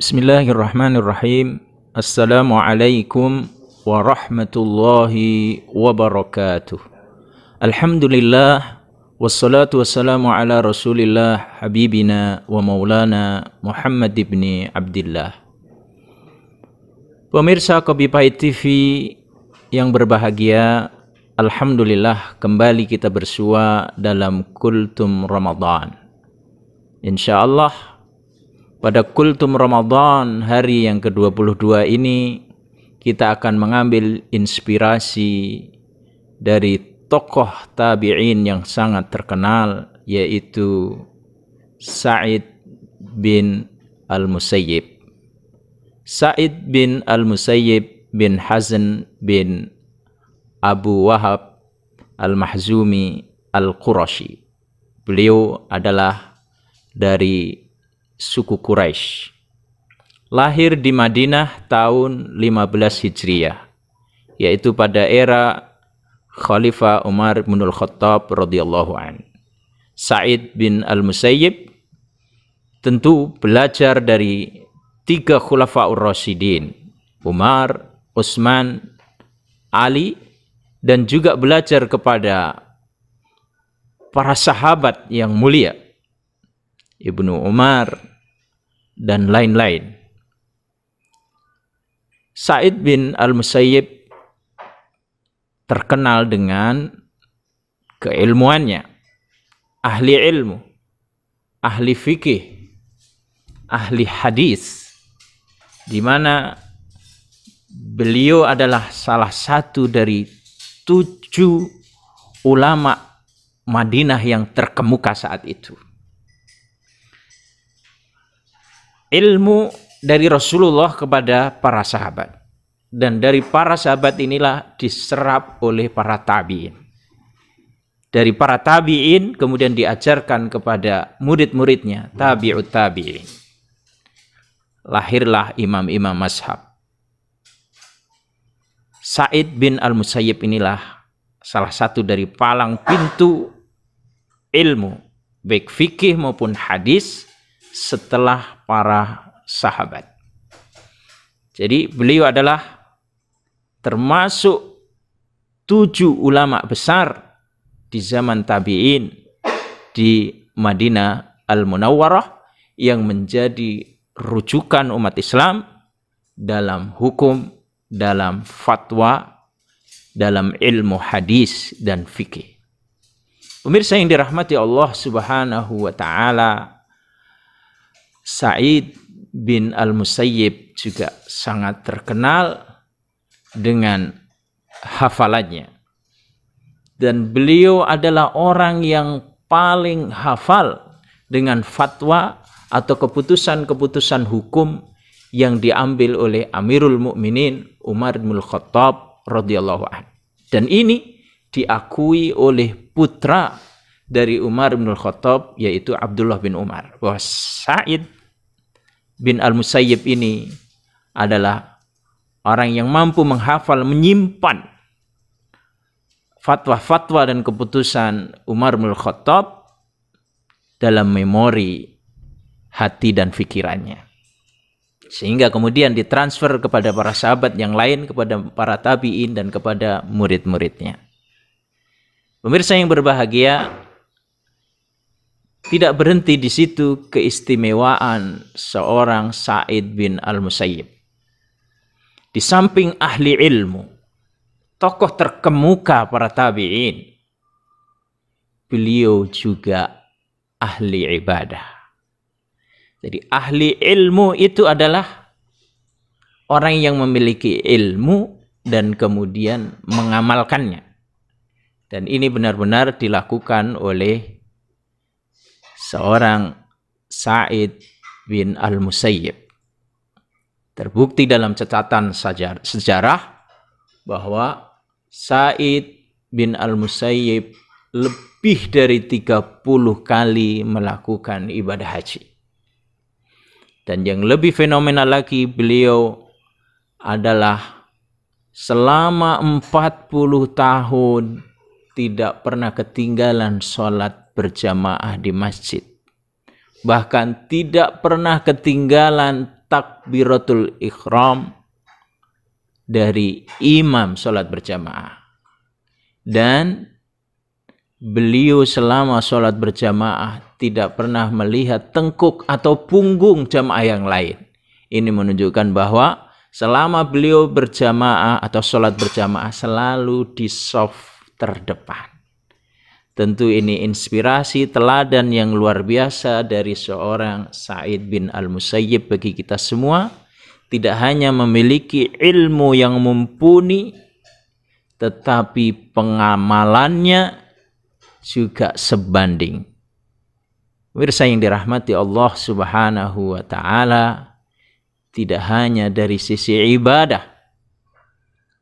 Bismillahirrahmanirrahim. Assalamualaikum warahmatullahi wabarakatuh. Alhamdulillah wassalatu wassalamu ala Rasulillah habibina wa maulana Muhammad ibn Abdillah. Pemirsa Kopi Pahit TV yang berbahagia, alhamdulillah kembali kita bersua dalam Kultum Ramadan. Insyaallah pada Kultum Ramadan hari yang ke-22 ini kita akan mengambil inspirasi dari tokoh tabi'in yang sangat terkenal, yaitu Sa'id bin Al-Musayyib. Sa'id bin Al-Musayyib bin Hazn bin Abu Wahab Al-Mahzumi Al-Qurashi. Beliau adalah dari suku Quraisy. Lahir di Madinah tahun 15 Hijriah, yaitu pada era Khalifah Umar bin Al-Khattab radhiyallahu an. Sa'id bin Al-Musayyib tentu belajar dari tiga Khulafaur Rasyidin, Umar, Utsman, Ali, dan juga belajar kepada para sahabat yang mulia, Ibnu Umar, dan lain-lain. Sa'id bin Al-Musayyib terkenal dengan keilmuannya, ahli ilmu, ahli fikih, ahli hadis, di mana beliau adalah salah satu dari 7 ulama Madinah yang terkemuka saat itu. Ilmu dari Rasulullah kepada para sahabat, dan dari para sahabat inilah diserap oleh para tabi'in. Dari para tabi'in kemudian diajarkan kepada murid-muridnya, tabi'ut tabi'in. Lahirlah imam-imam mazhab. Sa'id bin Al-Musayyib inilah salah satu dari palang pintu ilmu, baik fikih maupun hadis, setelah para sahabat. Jadi beliau adalah termasuk 7 ulama besar di zaman tabi'in di Madinah Al-Munawwarah yang menjadi rujukan umat Islam dalam hukum, dalam fatwa, dalam ilmu hadis dan fikih. Pemirsa yang dirahmati Allah Subhanahu wa taala, Sa'id bin Al-Musayyib juga sangat terkenal dengan hafalannya. Dan beliau adalah orang yang paling hafal dengan fatwa atau keputusan-keputusan hukum yang diambil oleh Amirul Mukminin Umar bin Al-Khattab radhiyallahu anhu. Dan ini diakui oleh putra dari Umar bin Al-Khattab, yaitu Abdullah bin Umar, bahwa Sa'id bin Al-Musayyib ini adalah orang yang mampu menghafal, menyimpan fatwa-fatwa dan keputusan Umar bin Al-Khattab dalam memori hati dan pikirannya, sehingga kemudian ditransfer kepada para sahabat yang lain, kepada para tabi'in, dan kepada murid-muridnya. Pemirsa yang berbahagia, tidak berhenti di situ keistimewaan seorang Sa'id bin Al-Musayyib. Di samping ahli ilmu, tokoh terkemuka para tabi'in, beliau juga ahli ibadah. Jadi ahli ilmu itu adalah orang yang memiliki ilmu dan kemudian mengamalkannya. Dan ini benar-benar dilakukan oleh seorang Sa'id bin Al-Musayyib. Terbukti dalam catatan sejarah bahwa Sa'id bin Al-Musayyib lebih dari 30 kali melakukan ibadah haji. Dan yang lebih fenomenal lagi, beliau adalah selama 40 tahun tidak pernah ketinggalan sholat berjamaah di masjid. Bahkan tidak pernah ketinggalan takbiratul ihram dari imam sholat berjamaah. Dan beliau selama sholat berjamaah tidak pernah melihat tengkuk atau punggung jamaah yang lain. Ini menunjukkan bahwa selama beliau berjamaah atau sholat berjamaah selalu di shaf terdepan. Tentu ini inspirasi teladan yang luar biasa dari seorang Sa'id bin Al-Musayyib bagi kita semua. Tidak hanya memiliki ilmu yang mumpuni, tetapi pengamalannya juga sebanding. Pemirsa yang dirahmati Allah Subhanahu wa Ta'ala, tidak hanya dari sisi ibadah,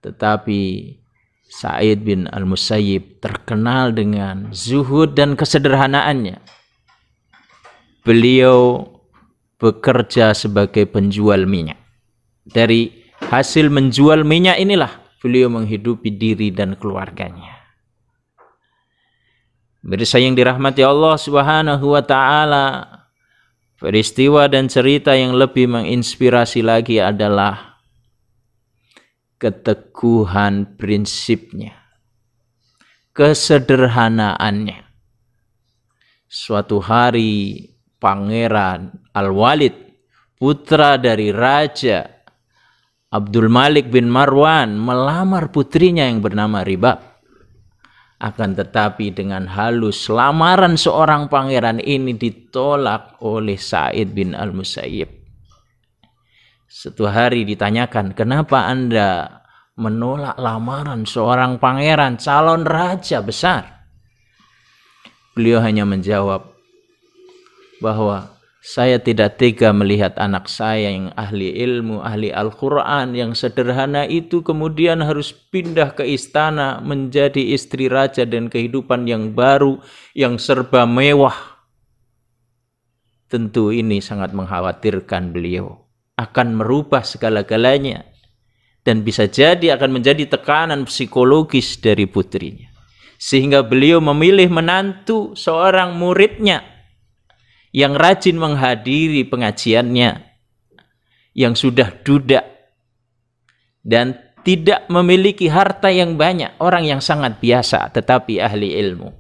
tetapi Sa'id bin Al-Musayyib terkenal dengan zuhud dan kesederhanaannya. Beliau bekerja sebagai penjual minyak. Dari hasil menjual minyak inilah beliau menghidupi diri dan keluarganya. Pemirsa yang dirahmati Allah Subhanahu wa Ta'ala, peristiwa dan cerita yang lebih menginspirasi lagi adalah keteguhan prinsipnya, kesederhanaannya. Suatu hari Pangeran Al-Walid, putra dari Raja Abdul Malik bin Marwan, melamar putrinya yang bernama Ribab. Akan tetapi dengan halus lamaran seorang pangeran ini ditolak oleh Sa'id bin Al-Musayyib. Suatu hari ditanyakan, kenapa Anda menolak lamaran seorang pangeran, calon raja besar? Beliau hanya menjawab bahwa saya tidak tega melihat anak saya yang ahli ilmu, ahli Al-Quran, yang sederhana itu kemudian harus pindah ke istana menjadi istri raja dan kehidupan yang baru, yang serba mewah. Tentu ini sangat mengkhawatirkan beliau. Akan merubah segala-galanya. Dan bisa jadi akan menjadi tekanan psikologis dari putrinya. Sehingga beliau memilih menantu seorang muridnya yang rajin menghadiri pengajiannya, yang sudah duda dan tidak memiliki harta yang banyak, orang yang sangat biasa tetapi ahli ilmu.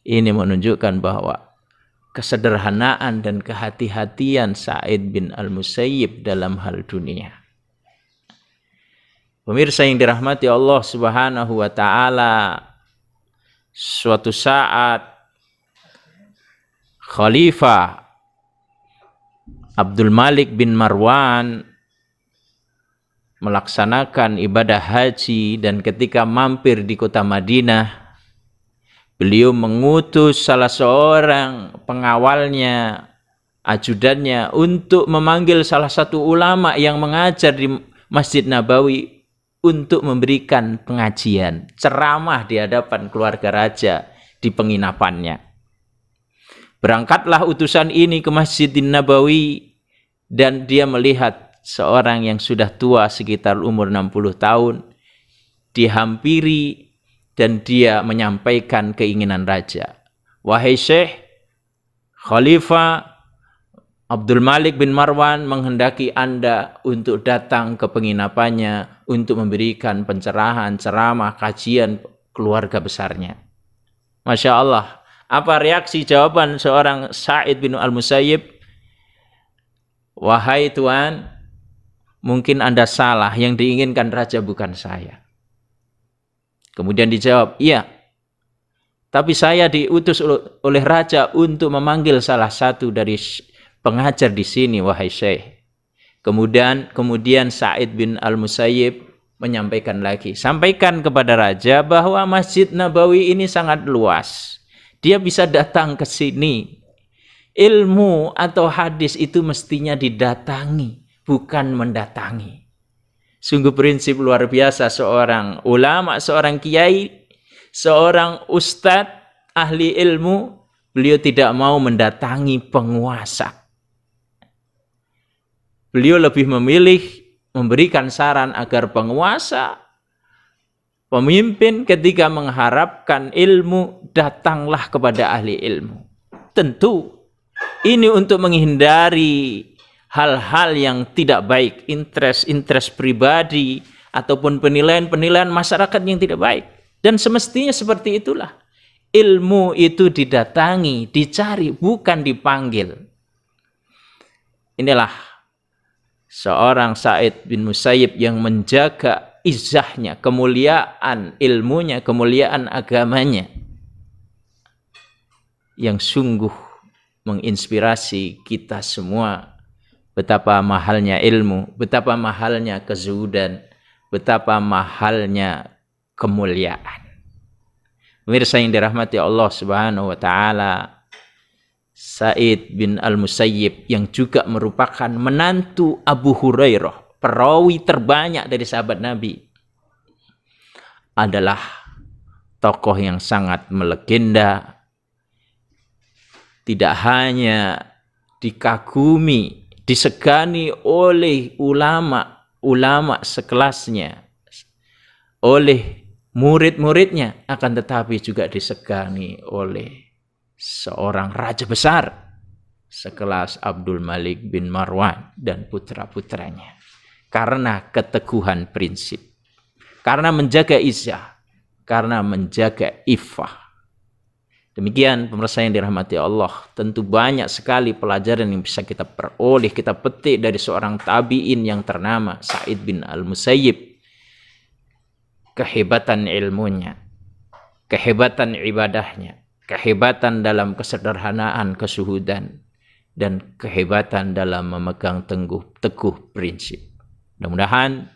Ini menunjukkan bahwa kesederhanaan dan kehati-hatian Sa'id bin Al-Musayyib dalam hal dunia. Pemirsa yang dirahmati Allah Subhanahu wa Ta'ala, suatu saat Khalifah Abdul Malik bin Marwan melaksanakan ibadah haji, dan ketika mampir di kota Madinah, beliau mengutus salah seorang pengawalnya, ajudannya, untuk memanggil salah satu ulama yang mengajar di Masjid Nabawi untuk memberikan pengajian, ceramah di hadapan keluarga raja di penginapannya. Berangkatlah utusan ini ke Masjidin Nabawi, dan dia melihat seorang yang sudah tua sekitar umur 60 tahun dihampiri, dan dia menyampaikan keinginan raja. Wahai Syekh, Khalifah Abdul Malik bin Marwan menghendaki Anda untuk datang ke penginapannya untuk memberikan pencerahan, ceramah, kajian keluarga besarnya. Masya Allah. Apa reaksi jawaban seorang Sa'id bin Al-Musayyib? Wahai Tuan, mungkin Anda salah, yang diinginkan raja bukan saya. Kemudian dijawab, iya, tapi saya diutus oleh raja untuk memanggil salah satu dari pengajar di sini, wahai Syekh. Kemudian Sa'id bin Al-Musayyib menyampaikan lagi, sampaikan kepada raja bahwa Masjid Nabawi ini sangat luas. Dia bisa datang ke sini. Ilmu atau hadis itu mestinya didatangi, bukan mendatangi. Sungguh prinsip luar biasa seorang ulama, seorang kiai, seorang ustadz, ahli ilmu. Beliau tidak mau mendatangi penguasa. Beliau lebih memilih memberikan saran agar penguasa, pemimpin ketika mengharapkan ilmu, datanglah kepada ahli ilmu. Tentu ini untuk menghindari hal-hal yang tidak baik, interest pribadi, ataupun penilaian-penilaian masyarakat yang tidak baik. Dan semestinya seperti itulah. Ilmu itu didatangi, dicari, bukan dipanggil. Inilah seorang Sa'id bin Musayyib yang menjaga izzahnya, kemuliaan ilmunya, kemuliaan agamanya, yang sungguh menginspirasi kita semua. Betapa mahalnya ilmu, betapa mahalnya kezuhudan, betapa mahalnya kemuliaan. Pemirsa yang dirahmati Allah Subhanahu wa taala, Sa'id bin Al-Musayyib yang juga merupakan menantu Abu Hurairah, perawi terbanyak dari sahabat Nabi, adalah tokoh yang sangat melegenda. Tidak hanya dikagumi, disegani oleh ulama sekelasnya, oleh murid-muridnya, akan tetapi juga disegani oleh seorang raja besar sekelas Abdul Malik bin Marwan dan putra-putranya, karena keteguhan prinsip, karena menjaga izzah, karena menjaga iffah. Demikian pemirsa yang dirahmati Allah, tentu banyak sekali pelajaran yang bisa kita peroleh, kita petik dari seorang tabi'in yang ternama Sa'id bin Al-Musayyib. Kehebatan ilmunya, kehebatan ibadahnya, kehebatan dalam kesederhanaan, kesuhudan, dan kehebatan dalam memegang teguh prinsip. Mudah-mudahan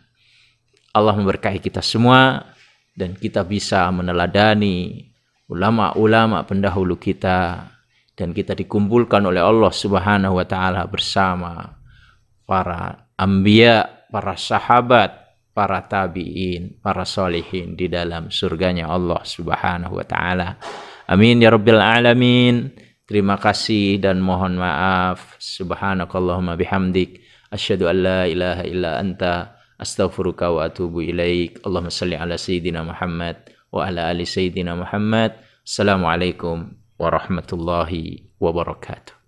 Allah memberkahi kita semua dan kita bisa meneladani ulama-ulama pendahulu kita, dan kita dikumpulkan oleh Allah Subhanahu wa taala bersama para anbiya, para sahabat, para tabi'in, para solihin di dalam surganya Allah Subhanahu wa taala. Amin ya rabbil alamin. Terima kasih dan mohon maaf. Subhanakallahumma bihamdik, asyhadu an la ilaha illa anta, astaghfiruka wa atubu ilaik. Allahumma shalli ala sayyidina Muhammad wa ala ali sayyidina Muhammad. Assalamualaikum warahmatullahi wabarakatuh.